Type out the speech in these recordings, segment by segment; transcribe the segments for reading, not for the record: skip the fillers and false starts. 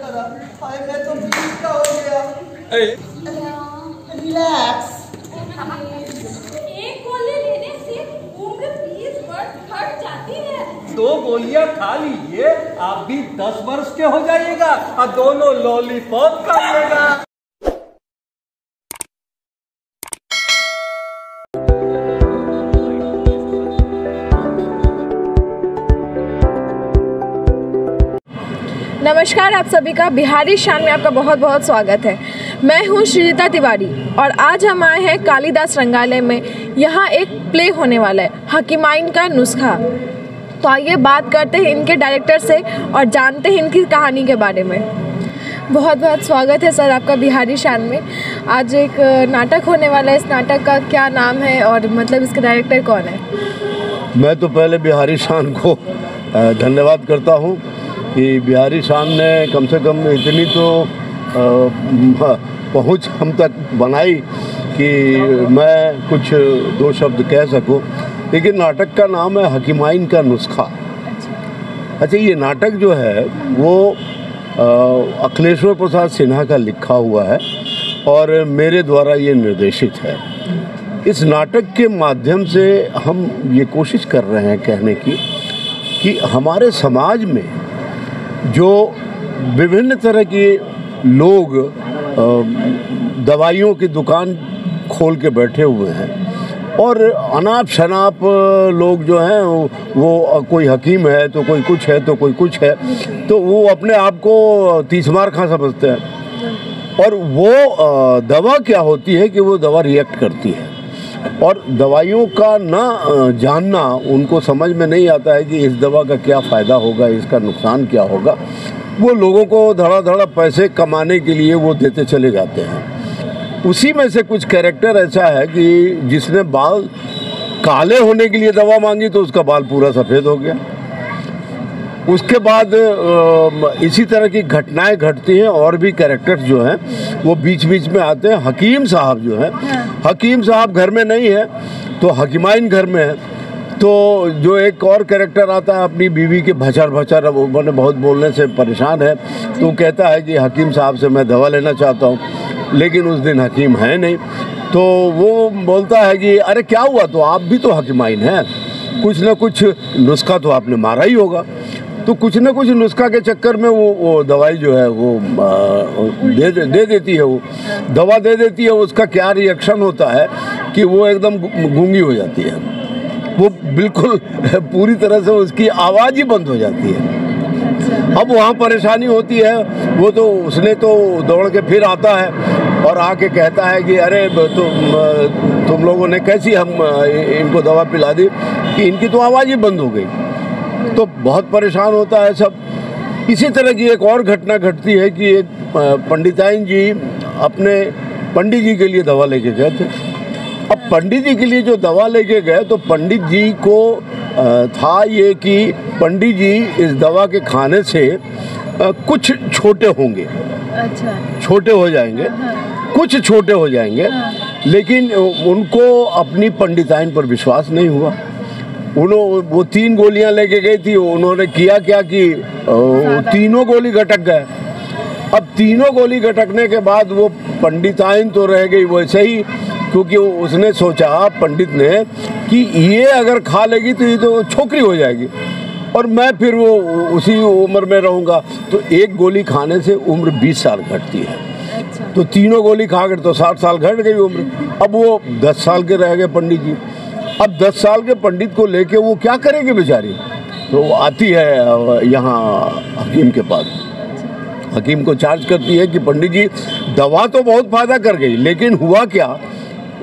करा। हाय मैं तो क्या हो गया। रिलैक्स। एक गोली लेने से उम्र 20 वर्ष घट जाती है। 2 गोलियां खा लीजिए, आप भी 10 वर्ष के हो जाइएगा और दोनों लॉलीपॉप खाइएगा। नमस्कार, आप सभी का बिहारी शान में आपका बहुत बहुत स्वागत है। मैं हूं श्रीजिता तिवारी और आज हम आए हैं कालिदास रंगालय में। यहाँ एक प्ले होने वाला है, हकीमाइन का नुस्खा। तो आइए बात करते हैं इनके डायरेक्टर से और जानते हैं इनकी कहानी के बारे में। बहुत बहुत स्वागत है सर आपका बिहारी शान में। आज एक नाटक होने वाला है, इस नाटक का क्या नाम है और मतलब इसके डायरेक्टर कौन है? मैं तो पहले बिहारी शान को धन्यवाद करता हूँ कि बिहारी शान ने कम से कम इतनी तो पहुँच हम तक बनाई कि मैं कुछ 2 शब्द कह सकूं। लेकिन नाटक का नाम है हकीमाइन का नुस्खा। अच्छा, ये नाटक जो है वो अखिलेश्वर प्रसाद सिन्हा का लिखा हुआ है और मेरे द्वारा ये निर्देशित है। इस नाटक के माध्यम से हम ये कोशिश कर रहे हैं कहने की कि हमारे समाज में जो विभिन्न तरह के लोग दवाइयों की दुकान खोल के बैठे हुए हैं और अनाप शनाप लोग जो हैं वो कोई हकीम है तो कोई कुछ है तो कोई कुछ है, तो वो अपने आप को 30 मार खा समझते हैं। और वो दवा क्या होती है कि वो दवा रिएक्ट करती है और दवाइयों का ना जानना उनको समझ में नहीं आता है कि इस दवा का क्या फ़ायदा होगा, इसका नुकसान क्या होगा। वो लोगों को धड़ा पैसे कमाने के लिए वो देते चले जाते हैं। उसी में से कुछ कैरेक्टर ऐसा है कि जिसने बाल काले होने के लिए दवा मांगी तो उसका बाल पूरा सफ़ेद हो गया। उसके बाद इसी तरह की घटनाएं घटती हैं और भी कैरेक्टर्स जो हैं वो बीच बीच में आते हैं। हकीम साहब जो है, हकीम साहब घर में नहीं है तो हकीमाइन घर में है। तो जो एक और कैरेक्टर आता है अपनी बीवी के भचर वो मैंने बहुत बोलने से परेशान है, तो कहता है कि हकीम साहब से मैं दवा लेना चाहता हूँ, लेकिन उस दिन हकीम है नहीं। तो वो बोलता है कि अरे क्या हुआ, तो आप भी तो हकीमाइन हैं, कुछ ना कुछ नुस्खा तो आपने मारा ही होगा। तो कुछ न कुछ नुस्खा के चक्कर में वो दवाई जो है वो दे देती है, वो दवा दे देती है। उसका क्या रिएक्शन होता है कि वो एकदम गूंगी हो जाती है, वो बिल्कुल पूरी तरह से उसकी आवाज़ ही बंद हो जाती है। अब वहाँ परेशानी होती है, वो तो उसने तो दौड़ के फिर आता है और आके कहता है कि अरे तुम लोगों ने कैसी हम इनको दवा पिला दी कि इनकी तो आवाज़ ही बंद हो गई। तो बहुत परेशान होता है सब। इसी तरह की एक और घटना घटती है कि एक पंडिताइन जी अपने पंडित जी के लिए दवा लेके गए थे। अब पंडित जी के लिए जो दवा लेके गए तो पंडित जी को था ये कि पंडित जी इस दवा के खाने से कुछ छोटे होंगे। अच्छा, छोटे हो जाएंगे, कुछ छोटे हो जाएंगे। लेकिन उनको अपनी पंडिताइन पर विश्वास नहीं हुआ। वो 3 गोलियां लेके गई थी। उन्होंने किया क्या कि तीनों गोली गटक गए। अब तीनों गोली गटकने के बाद वो पंडिताइन तो रह गई वैसे ही, क्योंकि उसने सोचा पंडित ने कि ये अगर खा लेगी तो ये तो छोकरी हो जाएगी और मैं फिर वो उसी उम्र में रहूँगा। तो एक गोली खाने से उम्र 20 साल घटती है। तो तीनों गोली खा कर तो 60 साल घट गई उम्र। अब वो 10 साल के रह गए पंडित जी। अब 10 साल के पंडित को लेके वो क्या करेंगे बेचारी। तो वो आती है यहाँ हकीम के पास, हकीम को चार्ज करती है कि पंडित जी दवा तो बहुत फ़ायदा कर गई, लेकिन हुआ क्या,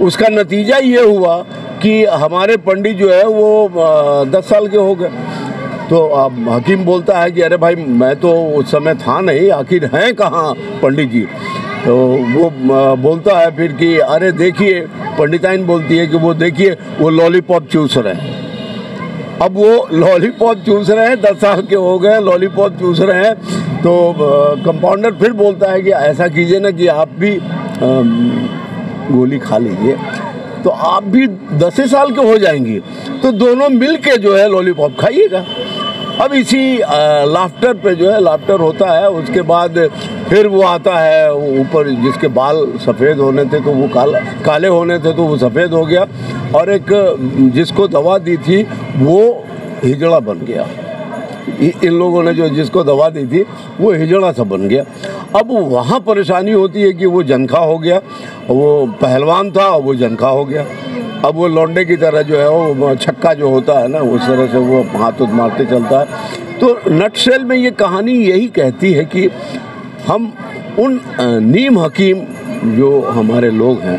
उसका नतीजा ये हुआ कि हमारे पंडित जो है वो 10 साल के हो गए। तो अब हकीम बोलता है कि अरे भाई मैं तो उस समय था नहीं, आखिर हैं कहाँ पंडित जी। तो वो बोलता है फिर कि अरे देखिए, पंडिताइन बोलती है कि वो देखिए वो लॉलीपॉप चूस रहे हैं। अब वो लॉलीपॉप चूस रहे हैं, 10 साल के हो गए, लॉलीपॉप चूस रहे हैं। तो कंपाउंडर फिर बोलता है कि ऐसा कीजिए ना कि आप भी गोली खा लीजिए तो आप भी 10 साल के हो जाएंगी, तो दोनों मिल के जो है लॉलीपॉप खाइएगा। अब इसी लाफ्टर पे जो है, लाफ्टर होता है, उसके बाद फिर वो आता है ऊपर, जिसके बाल सफ़ेद होने थे तो वो काले होने थे तो वो सफ़ेद हो गया, और एक जिसको दवा दी थी वो हिजड़ा बन गया। इन लोगों ने जो जिसको दवा दी थी वो हिजड़ा सा बन गया। अब वहाँ परेशानी होती है कि वो जनखा हो गया, वो पहलवान था वो जनखा हो गया। अब वो लौंडे की तरह जो है वो छक्का जो होता है ना, उस तरह से वो हाथ मारते चलता है। तो नटशेल में ये कहानी यही कहती है कि हम उन नीम हकीम जो हमारे लोग हैं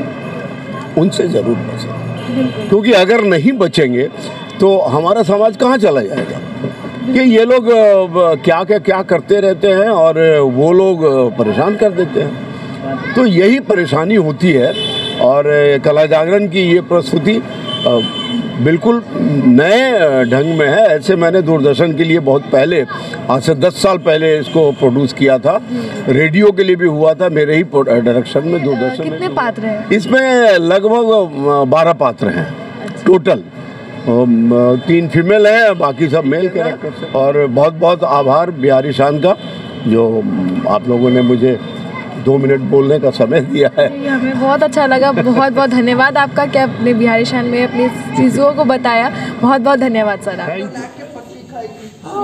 उनसे ज़रूर बचें, क्योंकि अगर नहीं बचेंगे तो हमारा समाज कहाँ चला जाएगा। कि ये लोग क्या करते रहते हैं और वो लोग परेशान कर देते हैं। तो यही परेशानी होती है। और कला जागरण की ये प्रस्तुति बिल्कुल नए ढंग में है। ऐसे मैंने दूरदर्शन के लिए बहुत पहले, आज से 10 साल पहले इसको प्रोड्यूस किया था। रेडियो के लिए भी हुआ था मेरे ही डायरेक्शन में, दूरदर्शन में। कितने पात्र हैं इसमें? लगभग 12 पात्र हैं टोटल। 3 फीमेल हैं, बाकी सब मेल कैरेक्टर्स हैं। और बहुत बहुत आभार बिहारी शान का, जो आप लोगों ने मुझे 2 मिनट बोलने का समय दिया है। हमें बहुत अच्छा लगा। बहुत बहुत धन्यवाद आपका कि आपने बिहारी शान में अपनी चीज़ों को बताया। बहुत बहुत धन्यवाद सर आप।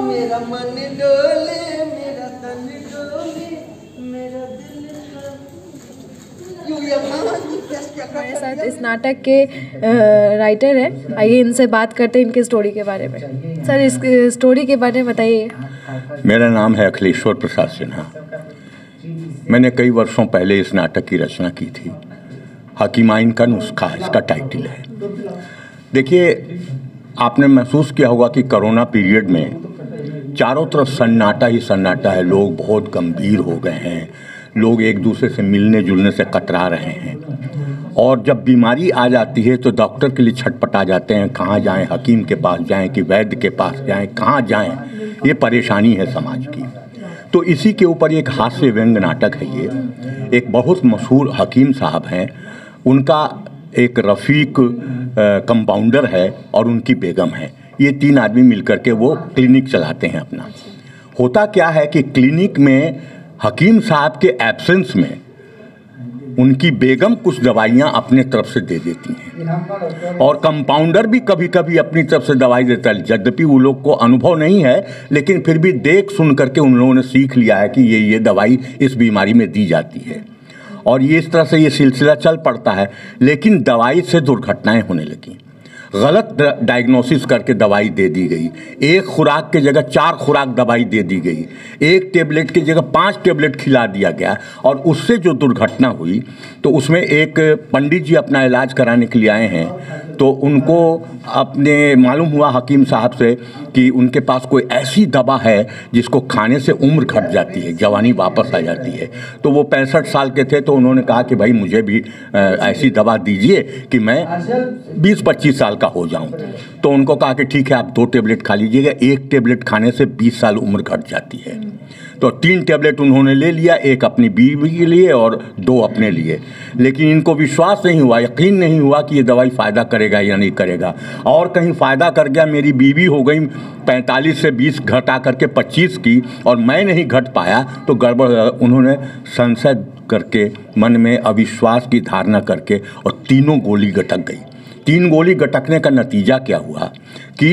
मेरा मन डोले, मेरा तन डोले, मेरा दिल हमारे साथ इस नाटक के राइटर हैं। आइए इनसे बात करते हैं इनके स्टोरी के बारे में। सर, इस स्टोरी के बारे में बताइए। मेरा नाम है अखिलेश्वर प्रसाद सिन्हा। मैंने कई वर्षों पहले इस नाटक की रचना की थी। हकीमाइन का नुस्खा इसका टाइटल है। देखिए, आपने महसूस किया होगा कि कोरोना पीरियड में चारों तरफ सन्नाटा ही सन्नाटा है। लोग बहुत गंभीर हो गए हैं, लोग एक दूसरे से मिलने जुलने से कतरा रहे हैं। और जब बीमारी आ जाती है तो डॉक्टर के लिए छटपटा जाते हैं, कहाँ जाएं, हकीम के पास जाएं कि वैद्य के पास जाएं, कहाँ जाएं। ये परेशानी है समाज की। तो इसी के ऊपर एक हास्य व्यंग नाटक है ये। एक बहुत मशहूर हकीम साहब हैं, उनका एक रफ़ीक कंपाउंडर है और उनकी बेगम है। ये 3 आदमी मिलकर के वो क्लिनिक चलाते हैं अपना। होता क्या है कि क्लिनिक में हकीम साहब के एब्सेंस में उनकी बेगम कुछ दवाइयाँ अपने तरफ से दे देती हैं, और कंपाउंडर भी कभी कभी अपनी तरफ से दवाई देता है। यद्यपि वो लोग को अनुभव नहीं है, लेकिन फिर भी देख सुन करके उन लोगों ने सीख लिया है कि ये दवाई इस बीमारी में दी जाती है। और ये इस तरह से ये सिलसिला चल पड़ता है। लेकिन दवाई से दुर्घटनाएं होने लगीं। गलत डायग्नोसिस करके दवाई दे दी गई। 1 खुराक के जगह 4 खुराक दवाई दे दी गई। 1 टेबलेट की जगह 5 टेबलेट खिला दिया गया। और उससे जो दुर्घटना हुई, तो उसमें एक पंडित जी अपना इलाज कराने के लिए आए हैं, तो उनको अपने मालूम हुआ हकीम साहब से कि उनके पास कोई ऐसी दवा है जिसको खाने से उम्र घट जाती है, जवानी वापस आ जाती है। तो वो 65 साल के थे, तो उन्होंने कहा कि भाई मुझे भी ऐसी दवा दीजिए कि मैं 20-25 साल का हो जाऊं। तो उनको कहा कि ठीक है, आप 2 टेबलेट खा लीजिएगा। 1 टेबलेट खाने से 20 साल उम्र घट जाती है। तो 3 टेबलेट उन्होंने ले लिया, 1 अपनी बीवी के लिए और 2 अपने लिए। लेकिन इनको विश्वास नहीं हुआ, यकीन नहीं हुआ कि ये दवाई फ़ायदा करेगा या नहीं करेगा। और कहीं फ़ायदा कर गया, मेरी बीवी हो गई 45 से 20 घटा करके 25 की, और मैं नहीं घट पाया, तो गड़बड़। उन्होंने संशय करके, मन में अविश्वास की धारणा करके, और 3 गोली गटक गई। 3 गोली गटकने का नतीजा क्या हुआ कि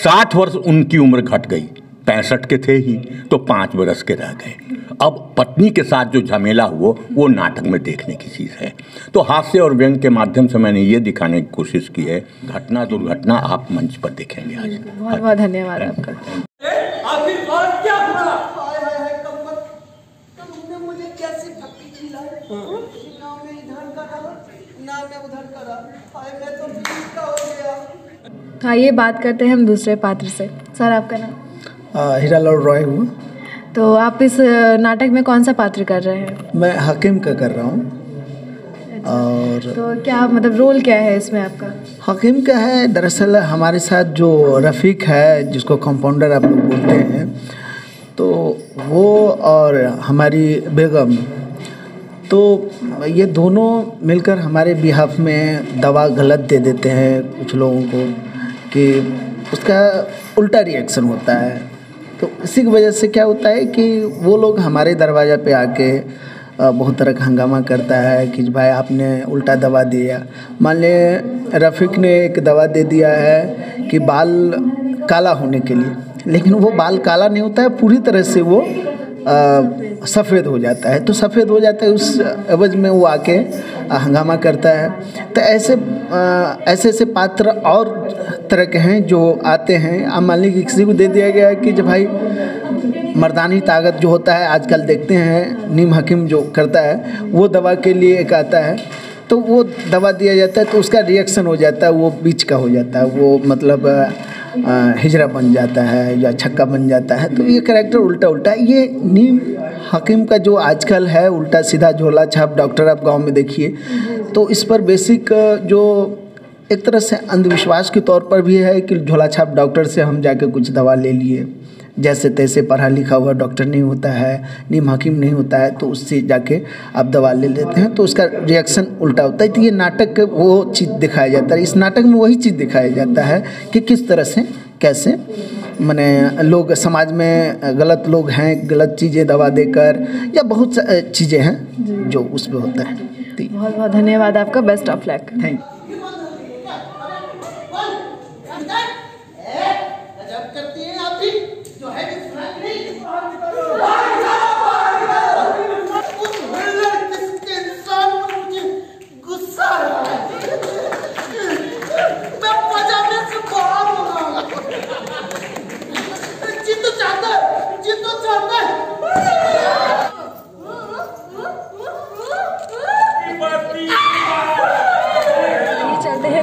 60 वर्ष उनकी उम्र घट गई। 65 के थे ही, तो 5 बरस के रह गए। अब पत्नी के साथ जो झमेला हुआ वो नाटक में देखने की चीज़ है। तो हास्य और व्यंग के माध्यम से मैंने ये दिखाने की कोशिश की है। घटना दुर्घटना आप मंच पर देखेंगे आज। बहुत बहुत धन्यवाद आपका। आखिर और क्या हुआ? हाय हाय हाय कमर, तुमने मुझे कैसे पट्टी खिलाई? ना मैं इधर करा, ना मैं उधर करा। हाय मैं तो बीच का हो गया। आइए बात करते हैं हम दूसरे पात्र से। सर, आपका नाम? हीरालाल रॉय हूँ। तो आप इस नाटक में कौन सा पात्र कर रहे हैं? मैं हकीम का कर रहा हूँ। और तो क्या मतलब रोल क्या है इसमें आपका? हकीम का है, दरअसल हमारे साथ जो रफ़ीक है, जिसको कंपाउंडर आप लोग बोलते हैं, तो वो और हमारी बेगम, तो ये दोनों मिलकर हमारे बिहाफ में दवा गलत दे देते हैं कुछ लोगों को, कि उसका उल्टा रिएक्शन होता है। तो इसी की वजह से क्या होता है कि वो लोग हमारे दरवाज़ा पे आके बहुत तरह का हंगामा करता है कि भाई आपने उल्टा दवा दिया। मान ले रफ़ीक ने एक दवा दे दिया है कि बाल काला होने के लिए, लेकिन वो बाल काला नहीं होता है, पूरी तरह से वो सफ़ेद हो जाता है। तो सफ़ेद हो जाता है, उस एवज में वो आके हंगामा करता है। तो ऐसे ऐसे पात्र और तरह के हैं जो आते हैं। अब मान लीजिए किसी को दे दिया गया है कि जब भाई मर्दानी ताकत जो होता है आजकल देखते हैं नीम हकीम जो करता है वो दवा के लिए एक आता है, तो वो दवा दिया जाता है तो उसका रिएक्शन हो जाता है, वो बीच का हो जाता है, वो मतलब हिजरा बन जाता है या छक्का बन जाता है। तो ये कैरेक्टर उल्टा उल्टा है। ये नीम हकीम का जो आजकल है उल्टा सीधा झोला छाप डॉक्टर आप गांव में देखिए, तो इस पर बेसिक जो एक तरह से अंधविश्वास के तौर पर भी है कि झोला छाप डॉक्टर से हम जाके कुछ दवा ले लिए, जैसे तैसे पढ़ा लिखा हुआ डॉक्टर नहीं होता है, नीम हकीम नहीं होता है, तो उससे जाके आप दवा ले लेते हैं तो उसका रिएक्शन उल्टा होता है। तो ये नाटक वो चीज़ दिखाया जाता है। इस नाटक में वही चीज़ दिखाया जाता है कि किस तरह से कैसे माने लोग समाज में गलत लोग हैं, गलत चीज़ें दवा देकर या बहुत चीज़ें हैं जो उसमें होता है। बहुत बहुत धन्यवाद आपका, best of luck. Thank you.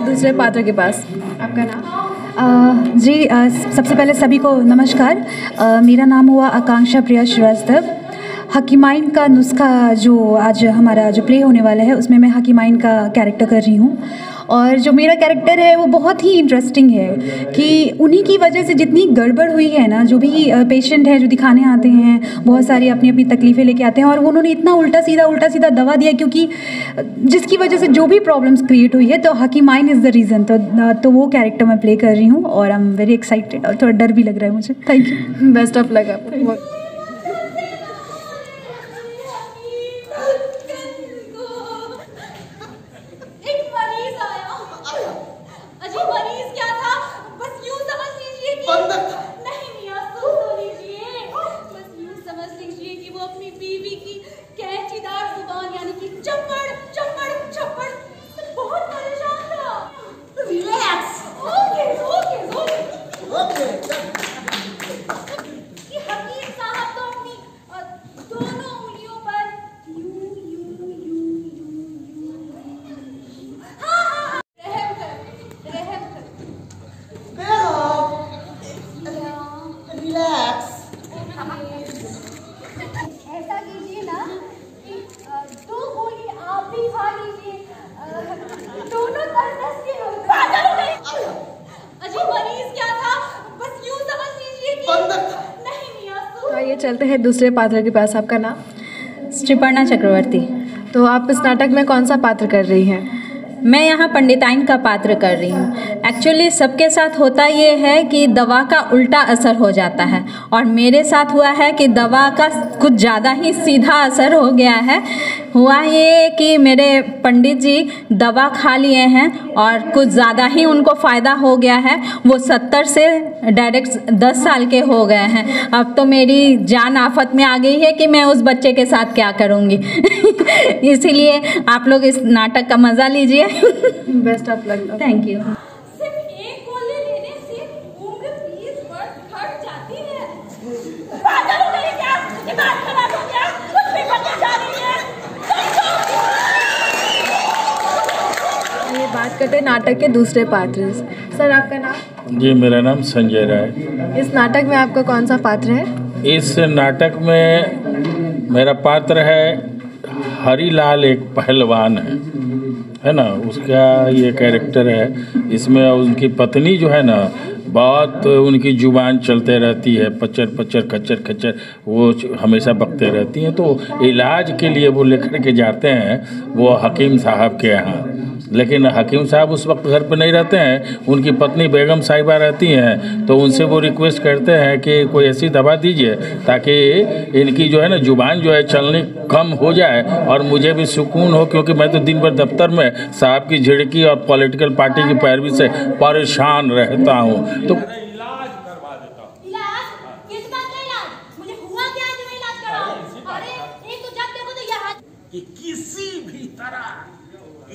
दूसरे पात्र के पास। आपका नाम? जी सबसे पहले सभी को नमस्कार। मेरा नाम हुआ आकांक्षा प्रिया श्रीवास्तव। हकीमाइन का नुस्खा जो आज हमारा जो प्ले होने वाला है उसमें मैं हकीमाइन का कैरेक्टर कर रही हूँ, और जो मेरा कैरेक्टर है वो बहुत ही इंटरेस्टिंग है कि उन्हीं की वजह से जितनी गड़बड़ हुई है ना, जो भी पेशेंट है जो दिखाने आते हैं बहुत सारी अपनी अपनी तकलीफ़ें लेके आते हैं, और उन्होंने इतना उल्टा सीधा दवा दिया क्योंकि जिसकी वजह से जो भी प्रॉब्लम्स क्रिएट हुई है, तो हकीमाइन इज़ द रीज़न। तो वो कैरेक्टर मैं प्ले कर रही हूँ और आई एम वेरी एक्साइटेड और थोड़ा डर भी लग रहा है मुझे। Thank you, best of luck आपको। आइए चलते हैं दूसरे पात्र के पास। आपका नाम? श्रीपर्णा चक्रवर्ती। तो आप इस नाटक में कौन सा पात्र कर रही हैं? मैं यहाँ पंडिताइन का पात्र कर रही हूँ। एक्चुअली सबके साथ होता ये है कि दवा का उल्टा असर हो जाता है, और मेरे साथ हुआ है कि दवा का कुछ ज़्यादा ही सीधा असर हो गया है। हुआ ये कि मेरे पंडित जी दवा खा लिए हैं और कुछ ज़्यादा ही उनको फ़ायदा हो गया है। वो 70 से डायरेक्ट 10 साल के हो गए हैं। अब तो मेरी जान आफत में आ गई है कि मैं उस बच्चे के साथ क्या करूँगी। इसीलिए आप लोग इस नाटक का मज़ा लीजिए। Best of luck. Thank you. सिर्फ एक गोली लेने से उम्र 20 वर्ष घट जाती है। पागल हो गई क्या? दिमाग खराब हो गया? कुछ भी करने जा रही है? ये बात करते हैं नाटक के दूसरे पात्र। सर आपका नाम? जी मेरा नाम संजय राय। इस नाटक में आपका कौन सा पात्र है? इस नाटक में मेरा पात्र है हरिलाल, एक पहलवान है ना, उसका ये कैरेक्टर है। इसमें उनकी पत्नी जो है ना बहुत उनकी जुबान चलते रहती है, पचर पचर खच्चर खच्चर वो हमेशा बकते रहती हैं। तो इलाज के लिए वो लेकर के जाते हैं वो हकीम साहब के यहाँ। लेकिन हकीम साहब उस वक्त घर पे नहीं रहते हैं, उनकी पत्नी बेगम साहिबा रहती हैं, तो उनसे वो रिक्वेस्ट करते हैं कि कोई ऐसी दवा दीजिए ताकि इनकी जो है ना जुबान जो है चलनी कम हो जाए और मुझे भी सुकून हो, क्योंकि मैं तो दिन भर दफ्तर में साहब की झिड़की और पॉलिटिकल पार्टी की पैरवी से परेशान रहता हूँ। तो कि किसी भी तरह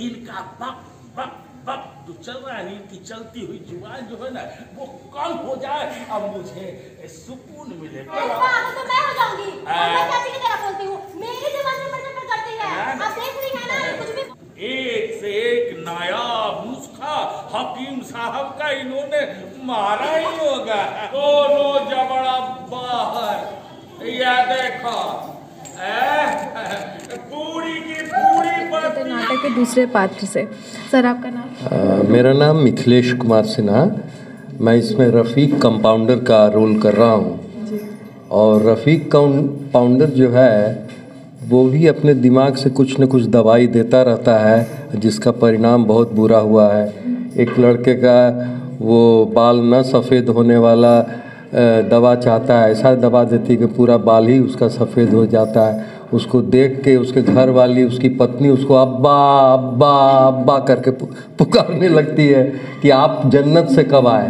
इनका बक बक बक जो चल रहा है, इनकी चलती हुई जुबान जो है ना वो कम हो जाए, अब मुझे सुकून मिलेगा। तो मैं हो जाऊंगी, मैं चाची की तरह बोलती हूँ, मेरी जुबान में पर करती है, आप देख रही हैं ना कुछ भी। एक से एक नायाब नुस्खा हकीम साहब का इन्होंने मारा ही होगा। दोनों जबड़ा बाहर, यह देखो पूरी की पूरी नाटक के दूसरे पात्र से। सर आपका नाम? मेरा नाम मिथिलेश कुमार सिन्हा। मैं इसमें रफ़ीक कंपाउंडर का रोल कर रहा हूँ। और रफ़ीक कंपाउंडर जो है वो भी अपने दिमाग से कुछ न कुछ दवाई देता रहता है, जिसका परिणाम बहुत बुरा हुआ है। एक लड़के का वो बाल न सफ़ेद होने वाला दवा चाहता है, ऐसा दवा देती कि पूरा बाल ही उसका सफ़ेद हो जाता है। उसको देख के उसके घर वाली, उसकी पत्नी उसको अब्बा अब्बा अब्बा करके पुकारने लगती है कि आप जन्नत से कब आए।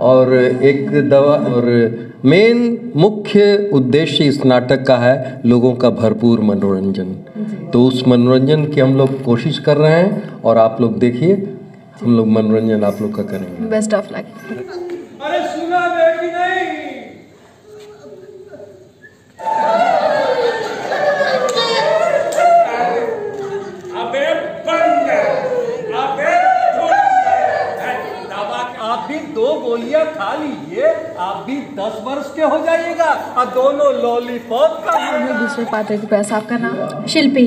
और एक दवा और मेन मुख्य उद्देश्य इस नाटक का है लोगों का भरपूर मनोरंजन। तो उस मनोरंजन की हम लोग कोशिश कर रहे हैं और आप लोग देखिए, हम लोग मनोरंजन आप लोग का करेंगे। Best of luck. अरे सुना है कि नहीं? अबे बंद, अबे आप भी 2 गोलियां खा लीजिए, आप भी 10 वर्ष के हो जाइएगा और दोनों लॉलीपॉप का। दूसरे पात्र के पास। आपका नाम? शिल्पी।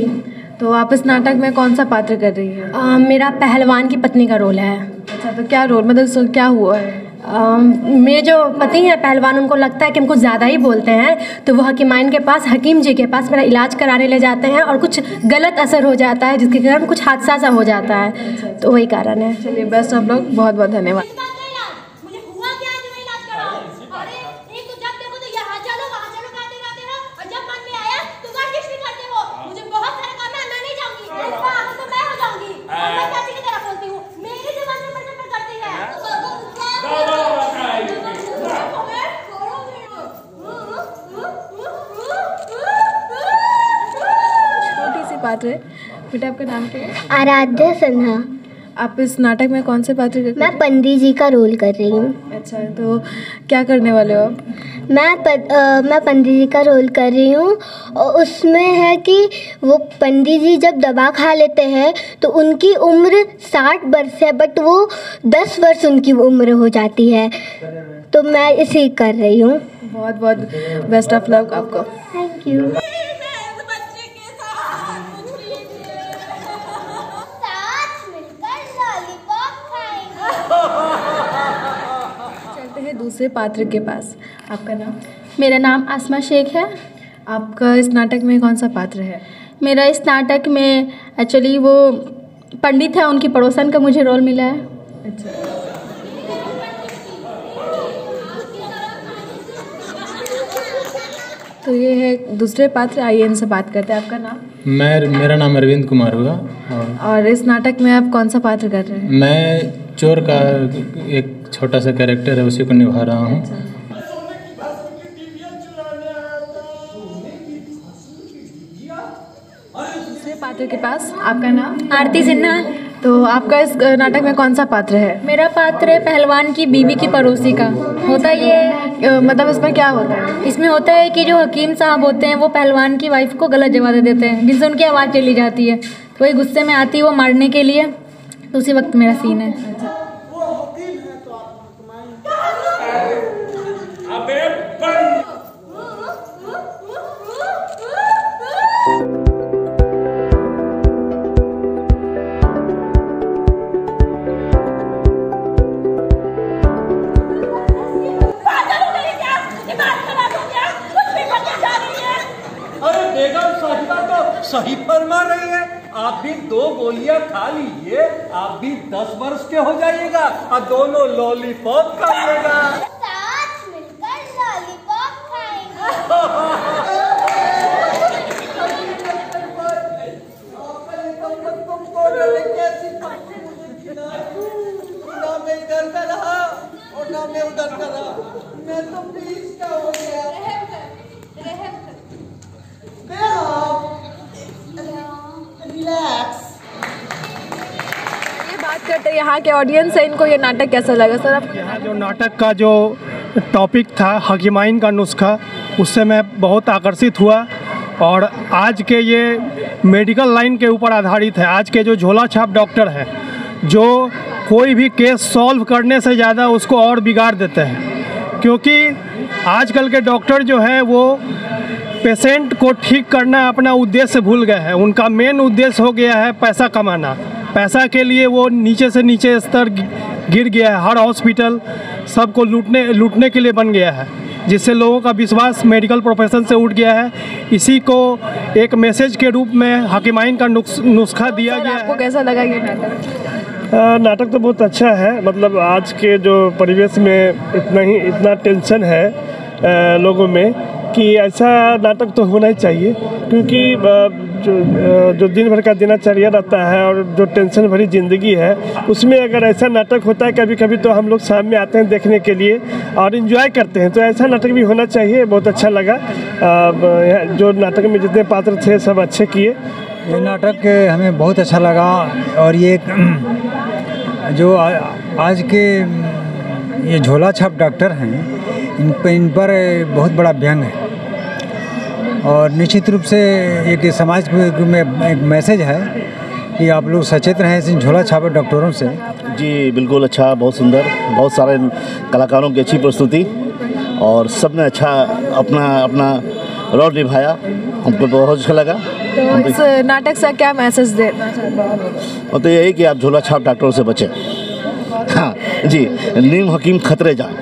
तो आप इस नाटक में कौन सा पात्र कर रही है? मेरा पहलवान की पत्नी का रोल है। अच्छा, तो क्या रोल, मतलब क्या हुआ है? मेरे जो पति हैं पहलवान, उनको लगता है कि हम कुछ ज़्यादा ही बोलते हैं, तो वो हकीमाइन के पास, हकीम जी के पास मेरा इलाज कराने ले जाते हैं और कुछ गलत असर हो जाता है, जिसके कारण कुछ हादसा सा हो जाता है। तो वही कारण है। चलिए, बेस्ट ऑफ लक, बहुत बहुत धन्यवाद। पात्र है। बेटा आपका नाम क्या है? आराध्या सिन्हा। आप इस नाटक में कौन से पात्र कर? मैं पंडित जी का रोल कर रही हूँ। अच्छा, तो क्या करने वाले हो आप? मैं पंडित जी का रोल कर रही हूँ। और उसमें है कि वो पंडित जी जब दवा खा लेते हैं तो उनकी उम्र 60 वर्ष है, बट वो 10 वर्ष उनकी उम्र हो जाती है। तो मैं इसे कर रही हूँ। बहुत बहुत बेस्ट ऑफ लक आपको। Thank you. चलते हैं दूसरे पात्र के पास। आपका नाम? मेरा नाम आसमा शेख है। आपका इस नाटक में कौन सा पात्र है? मेरा इस नाटक में एक्चुअली वो पंडित है, उनकी पड़ोसन का मुझे रोल मिला है। अच्छा, तो ये है दूसरे पात्र। आइए इनसे बात करते हैं। आपका नाम? मेरा नाम अरविंद कुमार हुआ। और इस नाटक में आप कौन सा पात्र कर रहे हैं? मैं चोर का एक छोटा सा कैरेक्टर है, उसी को निभा रहा हूँ। दूसरे पात्र के पास। आपका नाम? आरती सिन्हा। तो आपका इस नाटक में कौन सा पात्र है? मेरा पात्र है पहलवान की बीवी की पड़ोसी का। होता ये मतलब इसमें क्या होता है? इसमें होता है कि जो हकीम साहब होते हैं वो पहलवान की वाइफ को गलत जवाब दे देते हैं, जिससे उनकी आवाज़ चली जाती है। तो वही गुस्से में आती है वो मारने के लिए, तो उसी वक्त मेरा सीन है। बेगम साहिबा तो सही फरमा रही है। आप भी 2 गोलियां खा लीजिए, आप भी 10 वर्ष के हो जाइएगा और दोनों लॉलीपॉप खा लेगा। साथ मिलकर लॉलीपॉप खाएंगे। ना मैं इधर का रहा और ना मैं उधर का रहा, मैं तो प्लीज क्या हो गया। रिलैक्स। ये बात करते हैं यहाँ के ऑडियंस है, इनको ये नाटक कैसा लगा सर? आप यहाँ जो नाटक का जो टॉपिक था हकीमाइन का नुस्खा, उससे मैं बहुत आकर्षित हुआ और आज के ये मेडिकल लाइन के ऊपर आधारित है। आज के जो झोला छाप डॉक्टर हैं, जो कोई भी केस सॉल्व करने से ज़्यादा उसको और बिगाड़ देते हैं, क्योंकि आजकल के डॉक्टर जो हैं वो पेशेंट को ठीक करना अपना उद्देश्य भूल गए हैं। उनका मेन उद्देश्य हो गया है पैसा कमाना। पैसा के लिए वो नीचे से नीचे स्तर गिर गया है। हर हॉस्पिटल सबको लूटने के लिए बन गया है, जिससे लोगों का विश्वास मेडिकल प्रोफेशन से उठ गया है। इसी को एक मैसेज के रूप में हकीमाइन का नुस्खा दिया गया है। आपको कैसा लगा ये नाटक? नाटक तो बहुत अच्छा है। मतलब आज के जो परिवेश में इतना टेंशन है लोगों में कि ऐसा नाटक तो होना ही चाहिए, क्योंकि जो दिन भर का दिनचर्या रहता है और जो टेंशन भरी ज़िंदगी है, उसमें अगर ऐसा नाटक होता है कभी कभी तो हम लोग शाम में आते हैं देखने के लिए और इन्जॉय करते हैं। तो ऐसा नाटक भी होना चाहिए। बहुत अच्छा लगा। जो नाटक में जितने पात्र थे सब अच्छे किए। ये नाटक हमें बहुत अच्छा लगा और ये जो आज के ये झोला छाप डॉक्टर हैं, इन पर बहुत बड़ा व्यंग है और निश्चित रूप से एक समाज में एक मैसेज है कि आप लोग सचेत रहें इन झोला छापे डॉक्टरों से। जी बिल्कुल, अच्छा, बहुत सुंदर, बहुत सारे कलाकारों की अच्छी प्रस्तुति और सबने अच्छा अपना रोल निभाया। हमको बहुत अच्छा लगा। तो इस नाटक से क्या मैसेज देना चाहते हैं? तो यही कि आप झोला छाप डॉक्टरों से बचें। हाँ जी, नीम हकीम खतरे जान।